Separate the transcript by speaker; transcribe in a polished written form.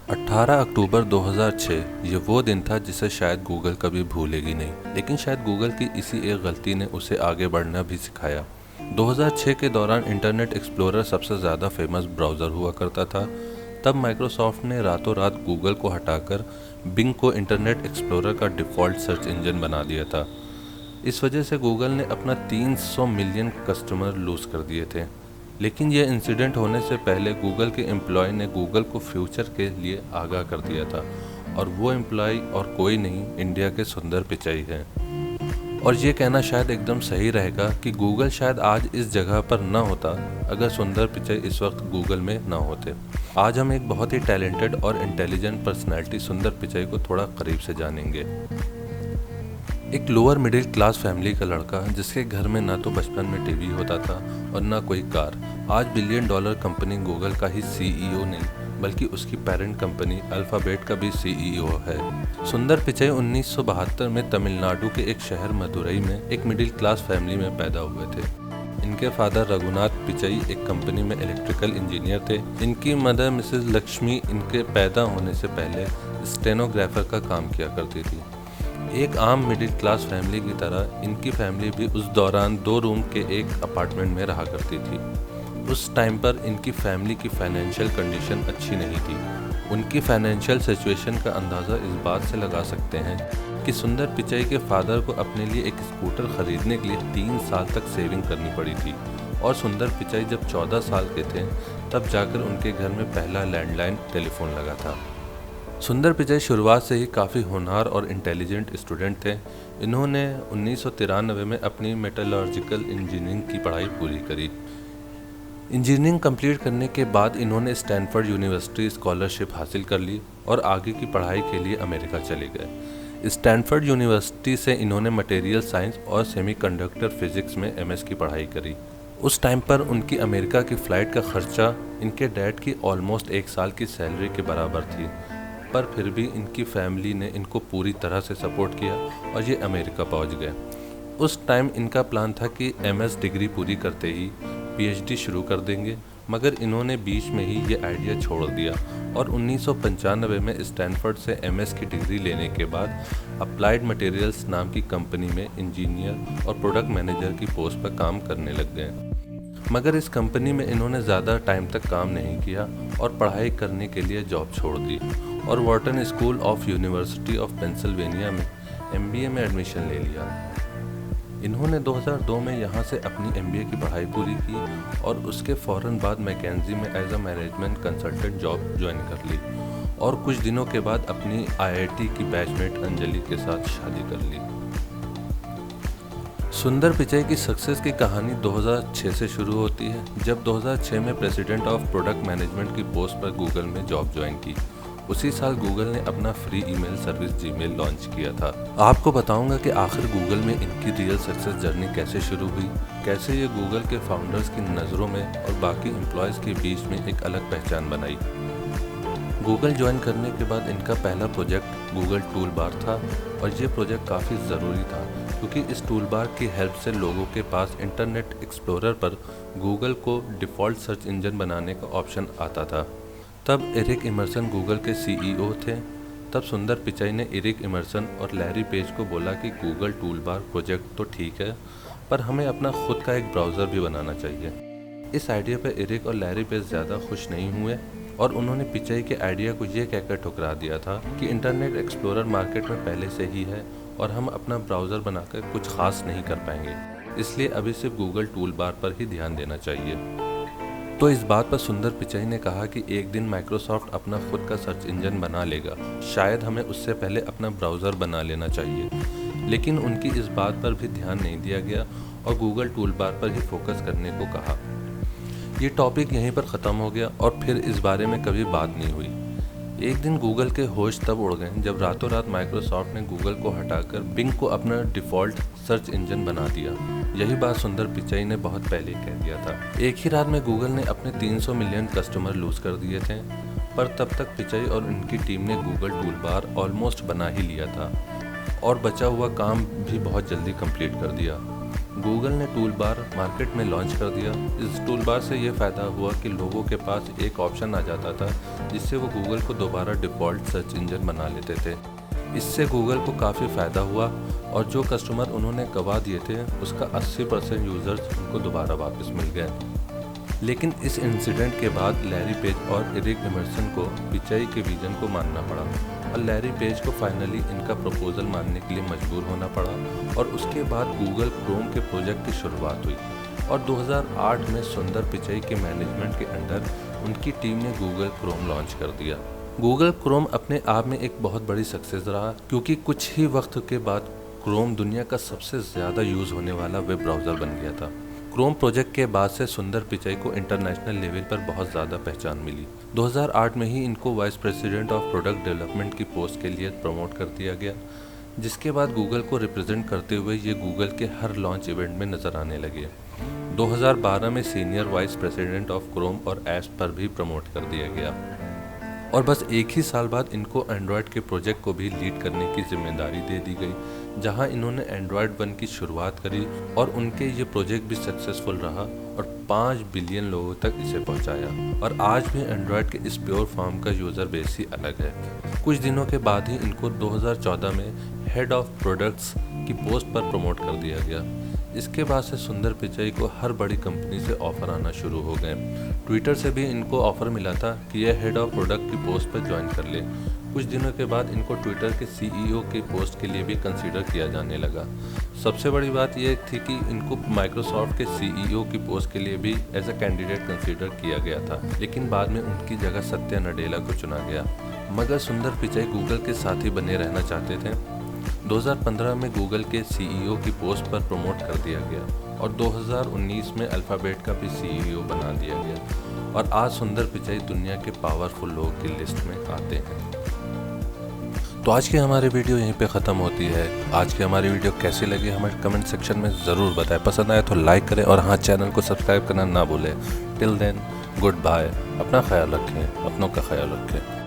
Speaker 1: 18 अक्टूबर 2006 ये वो दिन था जिसे शायद गूगल कभी भूलेगी नहीं, लेकिन शायद गूगल की इसी एक गलती ने उसे आगे बढ़ना भी सिखाया। 2006 के दौरान इंटरनेट एक्सप्लोरर सबसे ज़्यादा फेमस ब्राउज़र हुआ करता था। तब माइक्रोसॉफ्ट ने रातों रात गूगल को हटाकर बिंग को इंटरनेट एक्सप्लोरर का डिफ़ॉल्ट सर्च इंजन बना दिया था। इस वजह से गूगल ने अपना 300 मिलियन कस्टमर लूज़ कर दिए थे। लेकिन यह इंसिडेंट होने से पहले गूगल के एम्प्लॉय ने गूगल को फ्यूचर के लिए आगाह कर दिया था, और वो एम्प्लॉय और कोई नहीं, इंडिया के सुंदर पिचाई हैं। और ये कहना शायद एकदम सही रहेगा कि गूगल शायद आज इस जगह पर न होता अगर सुंदर पिचाई इस वक्त गूगल में न होते। आज हम एक बहुत ही टैलेंटेड और इंटेलिजेंट पर्सनैलिटी सुंदर पिचाई को थोड़ा करीब से जानेंगे। एक लोअर मिडिल क्लास फैमिली का लड़का जिसके घर में ना तो बचपन में टीवी होता था और ना कोई कार, आज $1 बिलियन कंपनी गूगल का ही सीईओ नहीं बल्कि उसकी पेरेंट कंपनी अल्फ़ाबेट का भी सीईओ है। सुंदर पिचाई 1972 में तमिलनाडु के एक शहर मदुरई में एक मिडिल क्लास फैमिली में पैदा हुए थे। इनके फादर रघुनाथ पिचाई एक कंपनी में इलेक्ट्रिकल इंजीनियर थे। इनकी मदर मिसेस लक्ष्मी इनके पैदा होने से पहले स्टेनोग्राफर का काम किया करती थी। एक आम मिडिल क्लास फैमिली की तरह इनकी फैमिली भी उस दौरान 2 रूम के एक अपार्टमेंट में रहा करती थी। उस टाइम पर इनकी फैमिली की फाइनेंशियल कंडीशन अच्छी नहीं थी। उनकी फाइनेंशियल सिचुएशन का अंदाज़ा इस बात से लगा सकते हैं कि सुंदर पिचाई के फादर को अपने लिए एक स्कूटर ख़रीदने के लिए 3 साल तक सेविंग करनी पड़ी थी, और सुंदर पिचाई जब 14 साल के थे तब जाकर उनके घर में पहला लैंडलाइन टेलीफोन लगा था। सुंदर पिचाई शुरुआत से ही काफ़ी होनहार और इंटेलिजेंट स्टूडेंट थे। इन्होंने 1993 में अपनी मेटलर्जिकल इंजीनियरिंग की पढ़ाई पूरी करी। इंजीनियरिंग कंप्लीट करने के बाद इन्होंने स्टैनफोर्ड यूनिवर्सिटी स्कॉलरशिप हासिल कर ली और आगे की पढ़ाई के लिए अमेरिका चले गए। स्टैनफोर्ड यूनिवर्सिटी से इन्होंने मटेरियल साइंस और सेमीकंडक्टर फिजिक्स में एमएस की पढ़ाई करी। उस टाइम पर उनकी अमेरिका की फ़्लाइट का खर्चा इनके डैड की ऑलमोस्ट 1 साल की सैलरी के बराबर थी, पर फिर भी इनकी फैमिली ने इनको पूरी तरह से सपोर्ट किया और ये अमेरिका पहुंच गए। उस टाइम इनका प्लान था कि एमएस डिग्री पूरी करते ही पीएचडी शुरू कर देंगे, मगर इन्होंने बीच में ही ये आइडिया छोड़ दिया और 1995 में स्टैनफोर्ड से एमएस की डिग्री लेने के बाद अप्लाइड मटेरियल्स नाम की कंपनी में इंजीनियर और प्रोडक्ट मैनेजर की पोस्ट पर काम करने लग गए। मगर इस कंपनी में इन्होंने ज़्यादा टाइम तक काम नहीं किया और पढ़ाई करने के लिए जॉब छोड़ दी और Wharton school of university of Pennsylvania में एमबीए में एडमिशन ले लिया। इन्होंने 2002 में यहाँ से अपनी एमबीए की पढ़ाई पूरी की और उसके फ़ौरन बाद मैकेंजी में as a management consultant job join कर ली और कुछ दिनों के बाद अपनी आईआईटी की बैचमेट अंजलि के साथ शादी कर ली। सुंदर पिचाई की सक्सेस की कहानी 2006 से शुरू होती है, जब 2006 में प्रेसिडेंट ऑफ प्रोडक्ट मैनेजमेंट की पोस्ट पर गूगल में जॉब ज्वाइन की। उसी साल गूगल ने अपना free email service Gmail launch किया था। आपको बताऊंगा कि आखिर गूगल में इनकी रियल सक्सेस जर्नी कैसे शुरू हुई, कैसे ये गूगल के फाउंडर्स की नज़रों में और बाकी एम्प्लॉयज़ के बीच में एक अलग पहचान बनाई। गूगल ज्वाइन करने के बाद इनका पहला प्रोजेक्ट गूगल टूल बार था और ये प्रोजेक्ट काफ़ी ज़रूरी था क्योंकि इस टूल बार की हेल्प से लोगों के पास इंटरनेट एक्सप्लोरर पर गूगल को डिफ़ॉल्ट सर्च इंजन बनाने का ऑप्शन आता था। तब एरिक इमर्सन गूगल के सीईओ थे। तब सुंदर पिचाई ने एरिक इमर्सन और लैरी पेज को बोला कि गूगल टूल बार प्रोजेक्ट तो ठीक है, पर हमें अपना खुद का एक ब्राउज़र भी बनाना चाहिए। इस आइडिया पर एरिक और लैरी पेज ज़्यादा खुश नहीं हुए और उन्होंने पिचाई के आइडिया को ये कहकर ठुकरा दिया था कि इंटरनेट एक्सप्लोरर मार्केट में पहले से ही है और हम अपना ब्राउज़र बनाकर कुछ ख़ास नहीं कर पाएंगे, इसलिए अभी सिर्फ गूगल टूल बार पर ही ध्यान देना चाहिए। तो इस बात पर सुंदर पिचाई ने कहा कि एक दिन माइक्रोसॉफ्ट अपना खुद का सर्च इंजन बना लेगा, शायद हमें उससे पहले अपना ब्राउज़र बना लेना चाहिए। लेकिन उनकी इस बात पर भी ध्यान नहीं दिया गया और गूगल टूल बार पर ही फोकस करने को कहा। ये टॉपिक यहीं पर ख़त्म हो गया और फिर इस बारे में कभी बात नहीं हुई। एक दिन गूगल के होश तब उड़ गए जब रातों रात माइक्रोसॉफ्ट ने गूगल को हटाकर बिंग को अपना डिफ़ॉल्ट सर्च इंजन बना दिया। यही बात सुंदर पिचाई ने बहुत पहले कह दिया था। एक ही रात में गूगल ने अपने 300 मिलियन कस्टमर लूज़ कर दिए थे, पर तब तक पिचाई और उनकी टीम ने गूगल टूल बार ऑलमोस्ट बना ही लिया था और बचा हुआ काम भी बहुत जल्दी कंप्लीट कर दिया। गूगल ने टूल बार मार्केट में लॉन्च कर दिया। इस टूल बार से ये फ़ायदा हुआ कि लोगों के पास एक ऑप्शन आ जाता था जिससे वो गूगल को दोबारा डिफ़ॉल्ट सर्च इंजन बना लेते थे। इससे गूगल को काफ़ी फ़ायदा हुआ और जो कस्टमर उन्होंने गवा दिए थे उसका 80% यूज़र्स उनको दोबारा वापस मिल गए। लेकिन इस इंसिडेंट के बाद लैरी पेज और एरिक एमर्सन को पिचाई के विजन को मानना पड़ा और लैरी पेज को फाइनली इनका प्रपोजल मानने के लिए मजबूर होना पड़ा और उसके बाद गूगल क्रोम के प्रोजेक्ट की शुरुआत हुई और 2008 में सुंदर पिचाई के मैनेजमेंट के अंडर उनकी टीम ने गूगल क्रोम लॉन्च कर दिया। गूगल क्रोम अपने आप में एक बहुत बड़ी सक्सेस रहा क्योंकि कुछ ही वक्त के बाद क्रोम दुनिया का सबसे ज़्यादा यूज़ होने वाला वेब ब्राउज़र बन गया था। क्रोम प्रोजेक्ट के बाद से सुंदर पिचाई को इंटरनेशनल लेवल पर बहुत ज़्यादा पहचान मिली। 2008 में ही इनको vice president of product development की पोस्ट के लिए प्रमोट कर दिया गया, जिसके बाद गूगल को रिप्रेजेंट करते हुए ये गूगल के हर लॉन्च इवेंट में नज़र आने लगे। 2012 में senior vice president of Chrome और ऐप्स पर भी प्रमोट कर दिया गया और बस एक ही साल बाद इनको एंड्रॉयड के प्रोजेक्ट को भी लीड करने की जिम्मेदारी दे दी गई, जहां इन्होंने एंड्रॉयड 1 की शुरुआत करी और उनके ये प्रोजेक्ट भी सक्सेसफुल रहा और 5 बिलियन लोगों तक इसे पहुंचाया और आज भी एंड्रॉयड के इस प्योर फॉर्म का यूज़र बेस ही अलग है। कुछ दिनों के बाद ही इनको 2014 में हेड ऑफ प्रोडक्ट्स की पोस्ट पर प्रमोट कर दिया गया। इसके बाद से सुंदर पिचाई को हर बड़ी कंपनी से ऑफ़र आना शुरू हो गए। ट्विटर से भी इनको ऑफ़र मिला था कि यह हेड ऑफ प्रोडक्ट की पोस्ट पर ज्वाइन कर ले। कुछ दिनों के बाद इनको ट्विटर के सीईओ की पोस्ट के लिए भी कंसीडर किया जाने लगा। सबसे बड़ी बात यह थी कि इनको माइक्रोसॉफ्ट के सीईओ की पोस्ट के लिए भी एज अ कैंडिडेट कंसीडर किया गया था, लेकिन बाद में उनकी जगह सत्या नडेला को चुना गया। मगर सुंदर पिचाई गूगल के साथ ही बने रहना चाहते थे। 2015 में गूगल के सीईओ की पोस्ट पर प्रमोट कर दिया गया और 2019 में अल्फ़ाबेट का भी सीईओ बना दिया गया और आज सुंदर पिचाई दुनिया के पावरफुल लोगों की लिस्ट में आते हैं। तो आज की हमारी वीडियो यहीं पे ख़त्म होती है। आज की हमारी वीडियो कैसी लगी हमें कमेंट सेक्शन में ज़रूर बताएं। पसंद आए तो लाइक करें और हाँ, चैनल को सब्सक्राइब करना ना भूलें। Till then goodbye. अपना ख्याल रखें, अपनों का ख्याल रखें।